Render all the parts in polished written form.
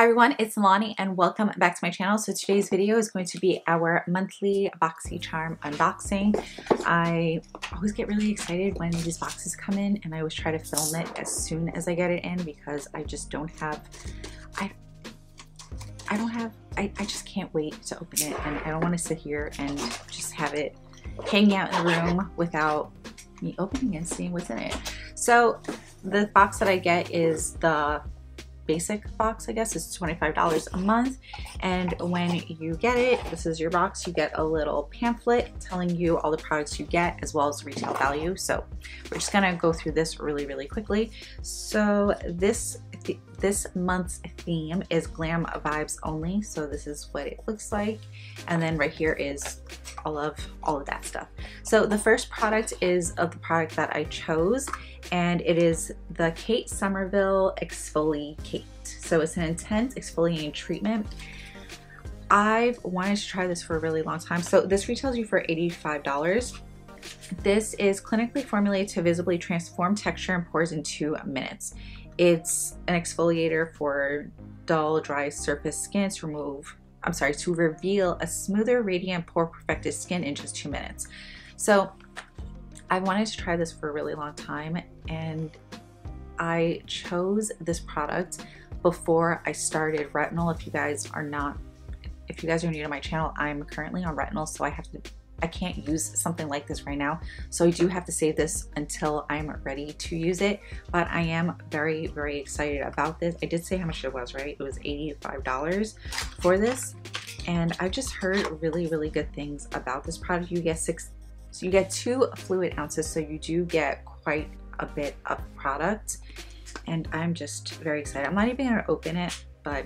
Hi everyone, it's Nalanie and welcome back to my channel. So today's video is going to be our monthly Boxycharm unboxing. I always get really excited when these boxes come in and I always try to film it as soon as I get it in because I just don't have, I just can't wait to open it, and I don't want to sit here and just have it hanging out in the room without me opening and seeing what's in it. So the box that I get is the basic box, I guess. It's $25 a month, and when you get it, this is your box, you get a little pamphlet telling you all the products you get as well as the retail value. So we're just gonna go through this really quickly. So this month's theme is glam vibes only, so this is what it looks like, and then right here is all of that stuff. So the first product is of the product that I chose, and it is the Kate Somerville Exfoliate. So it's an intense exfoliating treatment. I've wanted to try this for a really long time. So this retails you for $85. This is clinically formulated to visibly transform texture and pores in 2 minutes. It's an exfoliator for dull, dry surface skin to reveal a smoother, radiant, pore perfected skin in just 2 minutes. So I wanted to try this for a really long time, and I chose this product before I started retinol. If you guys are new to my channel, I'm currently on retinol, so I can't use something like this right now. So I do have to save this until I'm ready to use it, but I am very excited about this. I did say how much it was, right? It was $85 for this, and I've just heard really good things about this product. You get 2 fluid ounces, so you do get quite a bit of product, and I'm just very excited. I'm not even gonna open it, but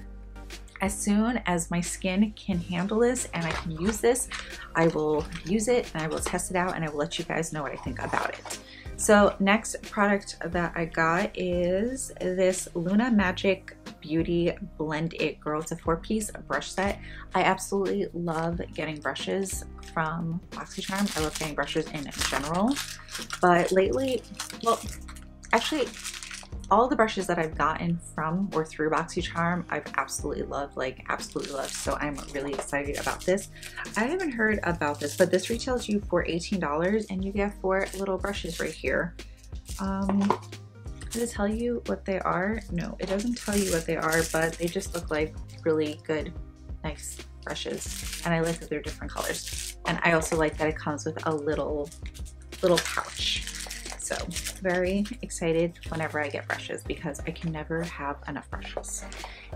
as soon as my skin can handle this and I can use this, I will use it and I will test it out and I will let you guys know what I think about it. So next product that I got is this Luna Magic Beauty Blend It Girl. It's a 4-piece brush set. I absolutely love getting brushes from Boxycharm. I love getting brushes in general, but lately, well, actually, all the brushes that I've gotten from or through Boxycharm, I've absolutely loved, so I'm really excited about this. I haven't heard about this, but this retails you for $18 and you get 4 little brushes right here. Does it tell you what they are? No, it doesn't tell you what they are, but they just look like really good, nice brushes, and I like that they're different colors. And I also like that it comes with a little pouch. So very excited whenever I get brushes because I can never have enough brushes.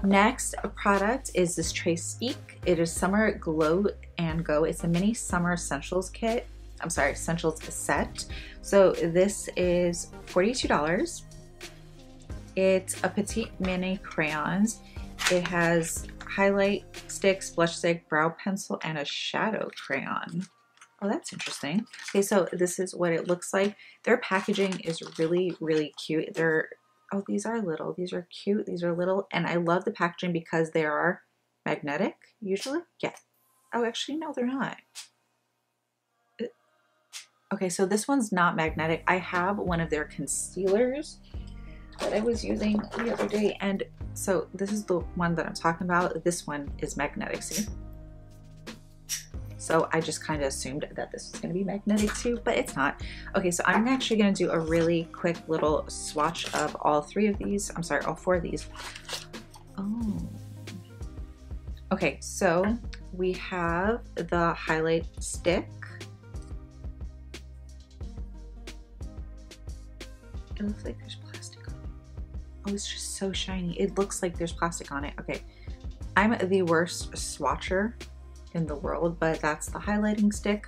Next product is this Trace Speak. It is Summer Glow and Go. It's a mini summer essentials kit. Essentials set. So this is $42. It's a petite mini crayons. It has highlight sticks, blush stick, brow pencil, and a shadow crayon. Oh, that's interesting. Okay, so this is what it looks like. Their packaging is really cute. Oh, these are little. These are cute. These are little. And I love the packaging because they are magnetic, usually. Yeah. Oh, actually, no, they're not. Okay, so this one's not magnetic. I have one of their concealers that I was using the other day. And so this is the one that I'm talking about. This one is magnetic, see? So I just kind of assumed that this was going to be magnetic too, but it's not. Okay, so I'm actually going to do a really quick little swatch of all 4 of these. Oh. Okay, so we have the highlight stick. It looks like there's plastic on it. Oh, it's just so shiny. It looks like there's plastic on it. Okay, I'm the worst swatcher in the world, but that's the highlighting stick.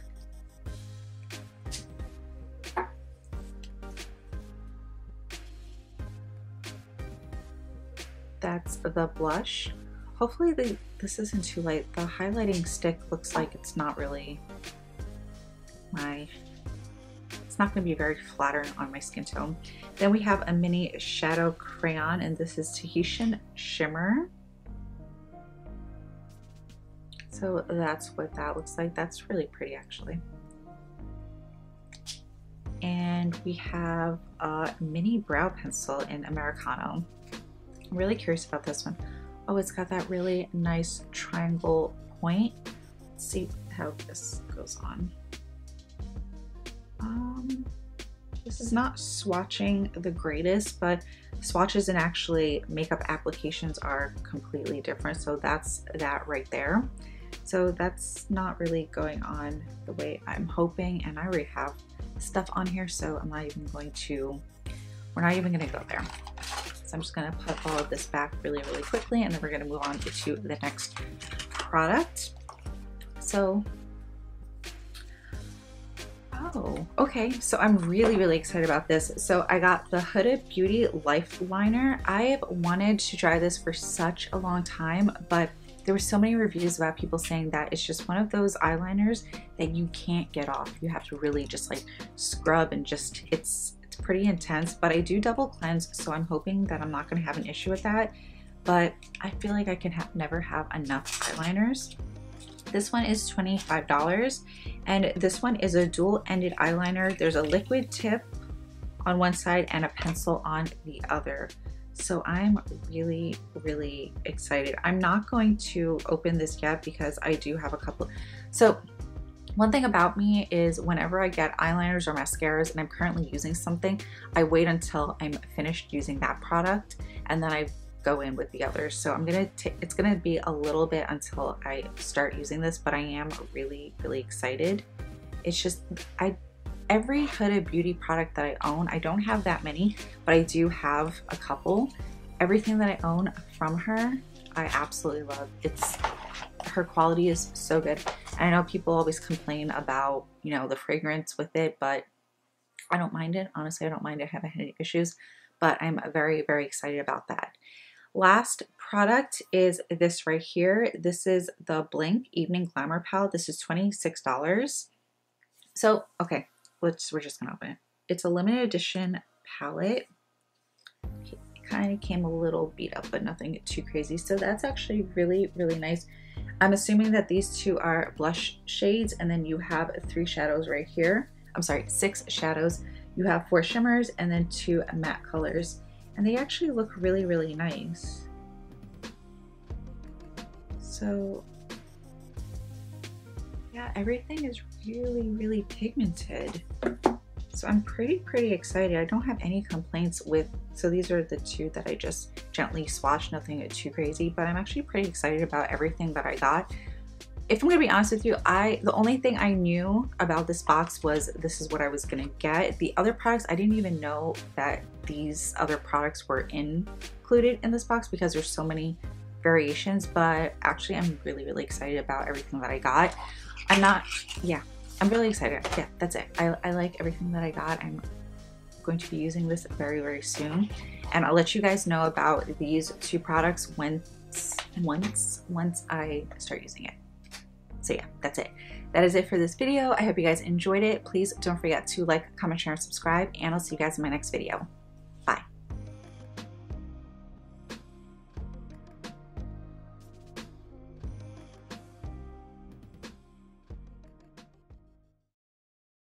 That's the blush. Hopefully this isn't too light. The highlighting stick looks like it's not really it's not going to be very flattering on my skin tone. Then we have a mini shadow crayon, and this is Tahitian Shimmer. So that's what that looks like. That's really pretty, actually. And we have a mini brow pencil in Americano. I'm really curious about this one. Oh, it's got that really nice triangle point. Let's see how this goes on. This is not swatching the greatest, but swatches and actually makeup applications are completely different. So that's that right there. So that's not really going on the way I'm hoping. And I already have stuff on here, so I'm not even going to, we're not even gonna go there. So I'm just gonna put all of this back really, really quickly, and then we're gonna move on to the next product. So, oh, okay, so I'm really, really excited about this. So I got the Huda Beauty Lifeliner. I've wanted to try this for such a long time, but there were so many reviews about people saying that it's just one of those eyeliners that you can't get off. You have to really just like scrub and just, it's pretty intense, but I do double cleanse, so I'm hoping that I'm not gonna have an issue with that. But I feel like I can never have enough eyeliners. This one is $25, and this one is a dual-ended eyeliner. There's a liquid tip on one side and a pencil on the other. So I'm really, really excited. I'm not going to open this yet because I do have a couple. So one thing about me is whenever I get eyeliners or mascaras and I'm currently using something, I wait until I'm finished using that product and then I go in with the others. So I'm gonna it's gonna be a little bit until I start using this, but I am really, really excited. It's just, every Huda Beauty product that I own, I don't have that many, but I do have a couple. Everything that I own from her, I absolutely love. Her quality is so good. And I know people always complain about, you know, the fragrance with it, but I don't mind it. Honestly, I don't mind it. I haven't had any issues, but I'm very, very excited about that. Last product is this right here. This is the Blink Evening Glamour Palette. This is $26. So, okay, we're just gonna open it. It's a limited edition palette. It kind of came a little beat up, but nothing too crazy. So that's actually really, really nice. I'm assuming that these two are blush shades, and then you have 3 shadows right here. I'm sorry, 6 shadows. You have 4 shimmers and then 2 matte colors. And they actually look really, really nice. So yeah, everything is really, really pigmented. So I'm pretty excited. I don't have any complaints with, so these are the 2 that I just gently swatched, nothing too crazy, but I'm actually pretty excited about everything that I got. If I'm gonna be honest with you, the only thing I knew about this box was this is what I was gonna get. The other products, I didn't even know that these other products were included in this box because there's so many variations, but actually I'm really, really excited about everything that I got. I'm really excited. Yeah, that's it. I like everything that I got. I'm going to be using this very, very soon. And I'll let you guys know about these 2 products once I start using it. So yeah, that's it. That is it for this video. I hope you guys enjoyed it. Please don't forget to like, comment, share, and subscribe, and I'll see you guys in my next video.